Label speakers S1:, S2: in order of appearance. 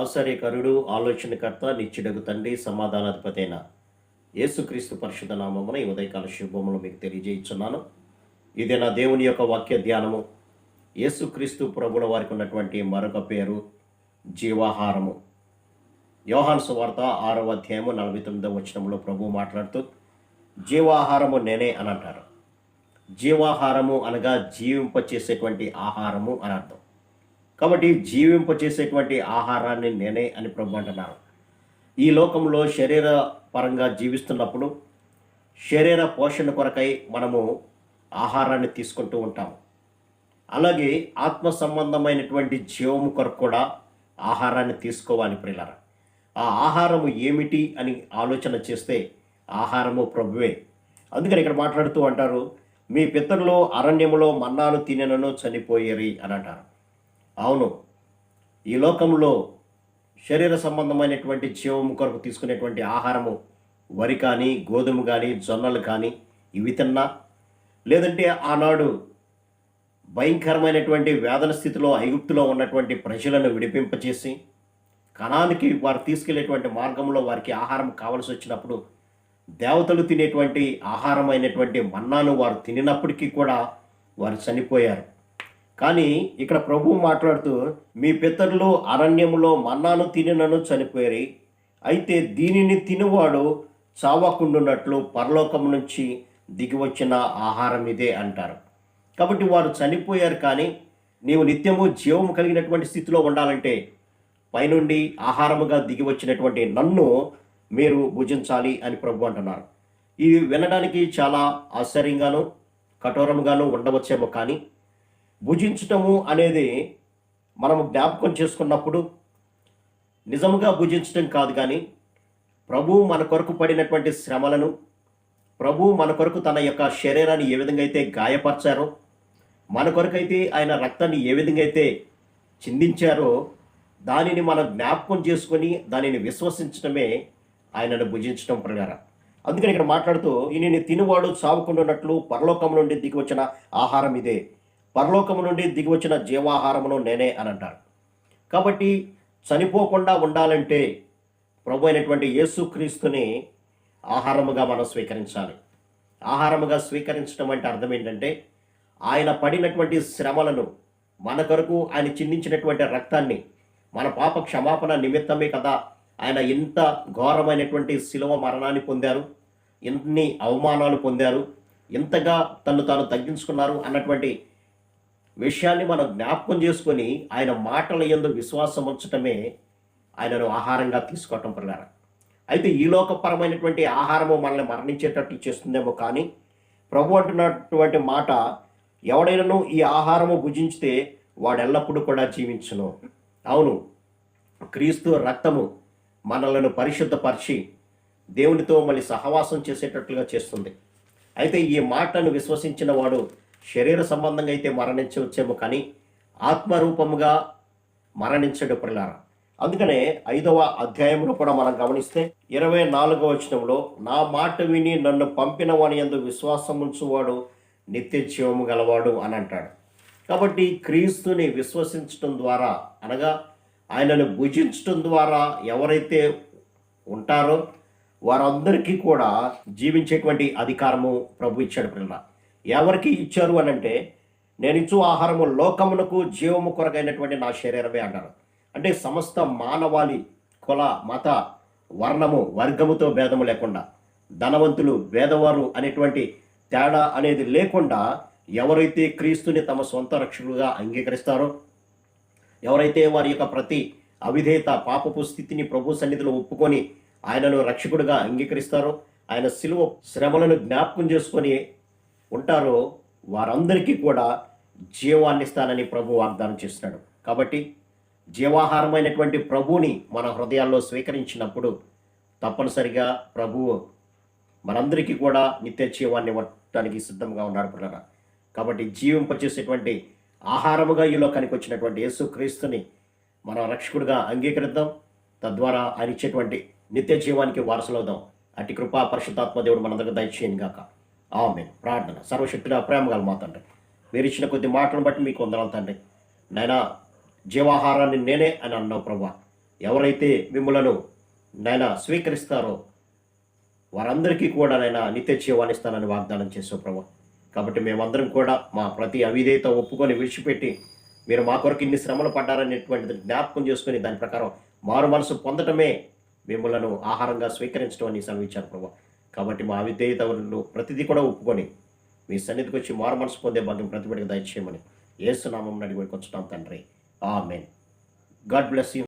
S1: ఆశ్చర్యకరుడు, ఆలోచనకర్త, నిత్యుడగు తండ్రి, సమాధానాధిపతి అయిన యేసుక్రీస్తు పరిశుద్ధ నామమున ఈ ఉదయకాల శుభములు మీకు తెలియజేయుచున్నాను. ఇదే నా దేవుని యొక్క వాక్య ధ్యానము. యేసుక్రీస్తు ప్రభుల వారికి ఉన్నటువంటి మరొక పేరు జీవాహారము. యోహాను సువార్త 6వ అధ్యాయము 49వ వచనంలో ప్రభు మాట్లాడుతూ జీవాహారము నేనే అని అంటారు. జీవాహారము అనగా జీవింపచేసేటువంటి ఆహారము అని అర్థం. కాబట్టి జీవింపచేసేటువంటి ఆహారాన్ని నేనే అని ప్రభు అంటున్నారు. ఈ లోకంలో శరీర పరంగా జీవిస్తున్నప్పుడు శరీర పోషణ కొరకై మనము ఆహారాన్ని తీసుకుంటూ ఉంటాము. అలాగే ఆత్మ సంబంధమైనటువంటి జీవము కొరకు కూడా ఆహారాన్ని తీసుకోవాలి ప్రియులారా. ఆ ఆహారము ఏమిటి అని ఆలోచన చేస్తే ఆహారము ప్రభువే. అందుకని ఇక్కడ మాట్లాడుతూ అంటారు, మీ పితరులు అరణ్యములో మన్నాను తినెనను చనిపోయేరి అని అంటారు. అవును, ఈ లోకంలో శరీర సంబంధమైనటువంటి జీవము కొరకు తీసుకునేటువంటి ఆహారము వరి కానీ, గోధుమ కానీ, జొన్నలు కానీ ఇవి తిన్నా, లేదంటే ఆనాడు భయంకరమైనటువంటి వేదన స్థితిలో ఐగుప్తులో ఉన్నటువంటి ప్రజలను విడిపింపచేసి కనానికి వారు తీసుకెళ్లేటువంటి మార్గంలో వారికి ఆహారం కావలసి వచ్చినప్పుడు దేవతలు తినేటువంటి ఆహారం అయినటువంటి మన్నాను వారు తినినప్పటికీ కూడా వారు చనిపోయారు. కానీ ఇక్కడ ప్రభువు మాట్లాడుతూ, మీ పితరులు అరణ్యములో మన్నాను తినను చనిపోయారు, అయితే దీనిని తినువాడు చావకుండున్నట్లు పరలోకం నుంచి దిగి వచ్చిన ఆహారం ఇదే అంటారు. కాబట్టి వారు చనిపోయారు, కానీ నీవు నిత్యము జీవము కలిగినటువంటి స్థితిలో ఉండాలంటే పైనుండి ఆహారముగా దిగి వచ్చినటువంటి నన్ను మీరు భుజించాలి అని ప్రభు అంటున్నారు. ఇది వినడానికి చాలా ఆశ్చర్యంగాను కఠోరంగాను ఉండవచ్చేమో, కానీ భుజించటము అనేది మనము జ్ఞాపకం చేసుకున్నప్పుడు నిజముగా భుజించటం కాదు, కానీ ప్రభువు మన కొరకు పడినటువంటి శ్రమలను, ప్రభువు మన కొరకు తన యొక్క శరీరాన్ని ఏ విధంగా అయితే గాయపరిచారో, మన కొరకైతే ఆయన రక్తాన్ని ఏ విధంగా అయితే చిందించారో దానిని మనం జ్ఞాపకం చేసుకొని దానిని విశ్వసించడమే ఆయనను భుజించడం ప్రకారం. అందుకని ఇక్కడ మాట్లాడుతూ, ఈయనని తినువాడు చావుకుంటున్నట్లు పరలోకం నుండి దిగి వచ్చిన ఆహారం ఇదే, పరలోకము నుండి దిగి వచ్చిన జీవాహారమును నేనే అని అంటారు. కాబట్టి చనిపోకుండా ఉండాలంటే ప్రభు అయినటువంటి యేసుక్రీస్తుని ఆహారముగా మనం స్వీకరించాలి. ఆహారముగా స్వీకరించడం అంటే అర్థం ఏంటంటే, ఆయన పడినటువంటి శ్రమలను, మన కొరకు ఆయన చిందించినటువంటి రక్తాన్ని, మన పాప క్షమాపణ నిమిత్తమే కదా ఆయన ఇంత ఘోరమైనటువంటి శిలువ మరణాన్ని పొందారు, ఇన్ని అవమానాలు పొందారు, ఇంతగా తను తాను తగ్గించుకున్నారు అన్నటువంటి విషయాన్ని మనం జ్ఞాపకం చేసుకొని ఆయన మాటల యందు విశ్వాసం ఉంచటమే ఆయనను ఆహారంగా తీసుకోవటం ప్రకారం. అయితే ఈ లోకపరమైనటువంటి ఆహారము మనల్ని మరణించేటట్టు చేస్తుందేమో, కానీ ప్రభు అంటున్నటువంటి మాట, ఎవడైనాను ఈ ఆహారము భుజించితే వాడు ఎల్లప్పుడూ కూడా జీవించును. అవును, క్రీస్తు రక్తము మనలను పరిశుద్ధపరిచి దేవునితో మళ్ళీ సహవాసం చేసేటట్లుగా చేస్తుంది. అయితే ఈ మాటను విశ్వసించిన వాడు శరీర సంబంధంగా అయితే మరణించవచ్చేమో, కానీ ఆత్మరూపముగా మరణించడు ప్రియులారా. అందుకనే 5వ అధ్యాయంలో కూడా మనం గమనిస్తే 24వ వచనంలో, నా మాట విని నన్ను పంపిన వాని యందు విశ్వాసం ఉంచువాడు నిత్య జీవము గలవాడు అని అంటాడు. కాబట్టి క్రీస్తుని విశ్వసించడం ద్వారా, అనగా ఆయనను భుజించడం ద్వారా ఎవరైతే ఉంటారో వారందరికీ కూడా జీవించేటువంటి అధికారము ప్రభు ఇచ్చాడు ప్రియులారా. ఎవరికి ఇచ్చారు అని అంటే, నేను ఇచ్చు ఆహారము లోకమునకు జీవము కొరకైనటువంటి నా శరీరమే అంటారు. అంటే సమస్త మానవాళి, కుల, మత, వర్ణము, వర్గముతో భేదము లేకుండా, ధనవంతులు, పేదవారు అనేటువంటి తేడా అనేది లేకుండా ఎవరైతే క్రీస్తుని తమ సొంత రక్షకులుగా అంగీకరిస్తారో, ఎవరైతే వారి యొక్క ప్రతి అవిధేయత, పాపపు స్థితిని ప్రభు సన్నిధిలో ఒప్పుకొని ఆయనను రక్షకుడిగా అంగీకరిస్తారో, ఆయన శిలువ శ్రమలను జ్ఞాపకం చేసుకొని ఉంటారో వారందరికీ కూడా జీవాన్ని ఇస్తానని ప్రభు వాగ్దానం చేస్తున్నాడు. కాబట్టి జీవాహారమైనటువంటి ప్రభువుని మన హృదయాల్లో స్వీకరించినప్పుడు తప్పనిసరిగా ప్రభువు మనందరికీ కూడా నిత్య జీవాన్ని ఇవ్వటానికి సిద్ధంగా ఉన్నాడు పిల్లరా. కాబట్టి జీవింపచేసేటువంటి ఆహారముగా ఈ లోకానికి వచ్చినటువంటి యేసుక్రీస్తుని మన రక్షకుడిగా అంగీకరిద్దాం. తద్వారా ఆయన ఇచ్చేటువంటి నిత్య జీవానికి వారసులవుదాం. అటు కృపా పరిశుద్ధాత్మ దేవుడు మనందరికీ దయచేయను గాక. ఆమేన్. ప్రార్థన. సర్వశక్తుడా ప్రేమగల మా తండ్రి, మీరు ఇచ్చిన కొద్ది మాటలను బట్టి మీకు వందనాలు తండ్రి. నాయనా, జీవాహారాన్ని నేనే అని అన్నావు ప్రభా. ఎవరైతే మిమ్మలను నాయన స్వీకరిస్తారో వారందరికీ కూడా నాయన నిత్య జీవాన్ని ఇస్తానని వాగ్దానం చేసావు ప్రభా. కాబట్టి మేమందరం కూడా మా ప్రతి అవిధేయత ఒప్పుకొని విడిచిపెట్టి మీరు మా కొరకు ఇన్ని శ్రమలు పడ్డారనేటువంటిది జ్ఞాపకం చేసుకుని దాని ప్రకారం మారు మనసు పొందటమే మిమ్మలను ఆహారంగా స్వీకరించడం అని సెలవిచ్చారు ప్రభా. కాబట్టి మా అవిధేయతలు ప్రతిదీ కూడా ఒప్పుకొని మీ సన్నిధికి వచ్చి మారు మనసు పొందే భాగ్యం ప్రతిబడిగా దయచేయమని యేసు నామమున అడిగి వేడుకొంచున్నాం తండ్రి. ఆమేన్. God bless you.